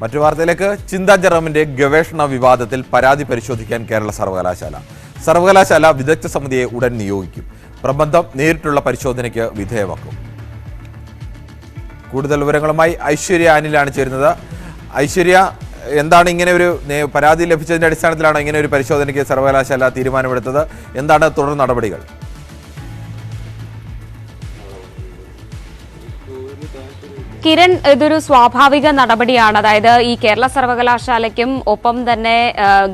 മറ്റു വാർത്തയിലേക്ക് ചിന്താ ജെറോമിന്റെ ഗവേഷണ വിവാദത്തിൽ പരാതി പരിശോധിക്കാൻ കേരള സർവകലാശാല വിദഗ്ധ സമിതിയെ ഉടൻ നിയോഗിക്കും. പ്രബന്ധം നേരിട്ടുള്ള പരിശോധനയ്ക്ക് വിധേയമാക്കും. കൂടുതൽ വിവരങ്ങളുമായി ഐശ്വര്യ അനിലാണ് ചേരുന്നത്. ഐശ്വര്യ, എന്താണ് ഇങ്ങനെ ഒരു പരാതി ലഭിച്ചതിന്റെ അടിസ്ഥാനത്തിലാണ് ഇങ്ങനെ ഒരു പരിശോധനയ്ക്ക് സർവകലാശാല തീരുമാനമെടുത്തത്? എന്താണ് തുടർ നടപടികൾ? കിരൺ, ഇതൊരു സ്വാഭാവിക നടപടിയാണ്. അതായത് ഈ കേരള സർവകലാശാലയ്ക്കും ഒപ്പം തന്നെ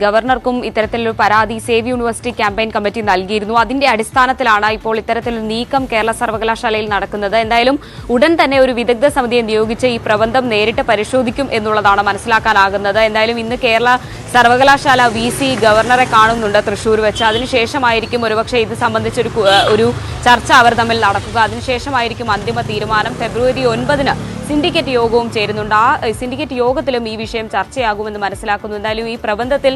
ഗവർണർക്കും ഇത്തരത്തിലൊരു പരാതി സേവ് യൂണിവേഴ്സിറ്റി ക്യാമ്പയിൻ കമ്മിറ്റി നൽകിയിരുന്നു. അതിന്റെ അടിസ്ഥാനത്തിലാണ് ഇപ്പോൾ ഇത്തരത്തിലൊരു നീക്കം കേരള സർവകലാശാലയിൽ നടക്കുന്നത്. എന്തായാലും ഉടൻ തന്നെ ഒരു വിദഗ്ധ സമിതിയെ നിയോഗിച്ച് ഈ പ്രബന്ധം നേരിട്ട് പരിശോധിക്കും എന്നുള്ളതാണ് മനസ്സിലാക്കാനാകുന്നത്. എന്തായാലും ഇന്ന് കേരള സർവകലാശാല VC ഗവർണറെ കാണുന്നുണ്ട് തൃശ്ശൂർ വെച്ച്. അതിനുശേഷമായിരിക്കും ഒരുപക്ഷെ ഇത് സംബന്ധിച്ചൊരു ചർച്ച അവർ തമ്മിൽ നടക്കുക. അതിനുശേഷമായിരിക്കും അന്തിമ തീരുമാനം. ഫെബ്രുവരി 9-ന് സിൻഡിക്കേറ്റ് യോഗവും ചേരുന്നുണ്ട്. ആ സിൻഡിക്കേറ്റ് യോഗത്തിലും ഈ വിഷയം ചർച്ചയാകുമെന്ന് മനസ്സിലാക്കുന്നു. എന്തായാലും ഈ പ്രബന്ധത്തിൽ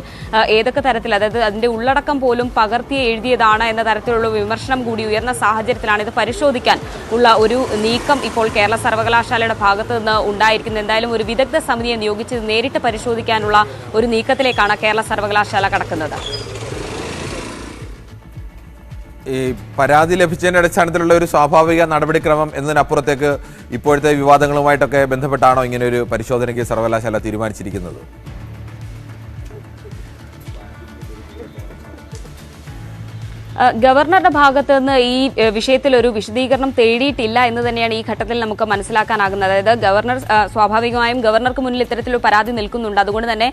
ഏതൊക്കെ തരത്തിൽ, അതായത് അതിന്റെ ഉള്ളടക്കം പോലും പകർത്തി എഴുതിയതാണ് എന്ന തരത്തിലുള്ള വിമർശനം കൂടി ഉയർന്ന സാഹചര്യത്തിലാണ് ഇത് പരിശോധിക്കാൻ ഉള്ള ഒരു നീക്കം ഇപ്പോൾ കേരള സർവകലാശാലയുടെ ഭാഗത്ത് നിന്ന് ഉണ്ടായിരിക്കുന്നത്. എന്തായാലും ഒരു വിദഗ്ധ സമിതിയെ നിയോഗിച്ച് നേരിട്ട് പരിശോധിക്കാനുള്ള ഒരു നീക്കത്തിലേക്കാണ് കേരള സർവകലാശാല കടക്കുന്നത്. ഈ പരാതി ലഭിച്ചതിന്റെ അടിസ്ഥാനത്തിലുള്ള ഒരു സ്വാഭാവിക നടപടിക്രമം എന്നതിനപ്പുറത്തേക്ക് ഇപ്പോഴത്തെ വിവാദങ്ങളുമായിട്ടൊക്കെ ബന്ധപ്പെട്ടാണോ ഇങ്ങനെ ഒരു പരിശോധനയ്ക്ക് സർവകലാശാല തീരുമാനിച്ചിരിക്കുന്നത്? ഗവർണറുടെ ഭാഗത്ത് നിന്ന് ഈ വിഷയത്തിൽ ഒരു വിശദീകരണം തേടിയിട്ടില്ല എന്ന് തന്നെയാണ് ഈ ഘട്ടത്തിൽ നമുക്ക് മനസ്സിലാക്കാനാകുന്നത്. അതായത് ഗവർണർ സ്വാഭാവികമായും ഗവർണർക്ക് മുന്നിൽ ഇത്തരത്തിലൊരു പരാതി നിൽക്കുന്നുണ്ട്. അതുകൊണ്ട് തന്നെ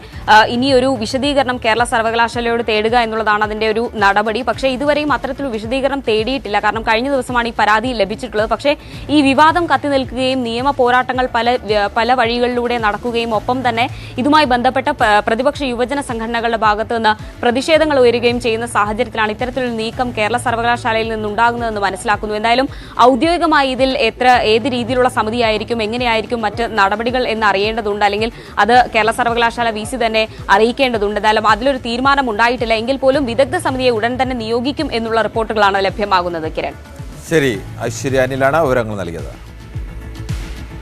ഇനിയൊരു വിശദീകരണം കേരള സർവകലാശാലയോട് തേടുക എന്നുള്ളതാണ് അതിന്റെ ഒരു നടപടി. പക്ഷേ ഇതുവരെയും അത്തരത്തിലൊരു വിശദീകരണം തേടിയിട്ടില്ല. കാരണം കഴിഞ്ഞ ദിവസമാണ് ഈ പരാതി ലഭിച്ചിട്ടുള്ളത്. പക്ഷേ ഈ വിവാദം കത്തി നിൽക്കുകയും നിയമ പോരാട്ടങ്ങൾ പല വഴികളിലൂടെ നടക്കുകയും ഒപ്പം തന്നെ ഇതുമായി ബന്ധപ്പെട്ട പ്രതിപക്ഷ യുവജന സംഘടനകളുടെ ഭാഗത്ത് നിന്ന് പ്രതിഷേധങ്ങൾ ഉയരുകയും ചെയ്യുന്ന സാഹചര്യത്തിലാണ് ഇത്തരത്തിലൊരു നീക്കം കേരള സർവകലാശാലയിൽ നിന്നുണ്ടാകുന്നതെന്ന് മനസ്സിലാക്കുന്നു. എന്തായാലും ഔദ്യോഗികമായി ഇതിൽ ഏത് രീതിയിലുള്ള സമിതിയായിരിക്കും, എങ്ങനെയായിരിക്കും മറ്റ് നടപടികൾ എന്ന് അറിയേണ്ടതുണ്ട്. അല്ലെങ്കിൽ അത് കേരള സർവകലാശാല VC തന്നെ അറിയിക്കേണ്ടതുണ്ട്. എന്തായാലും അതിലൊരു തീരുമാനം ഉണ്ടായിട്ടില്ല. എങ്കിൽ പോലും വിദഗ്ധ സമിതിയെ ഉടൻ തന്നെ നിയോഗിക്കും എന്നുള്ള റിപ്പോർട്ടുകളാണ് ലഭ്യമാകുന്നത്. കിരൺ, ശരി, ഐശ്വര്യ അനിലാണ് വിവരങ്ങൾ നൽകിയത്.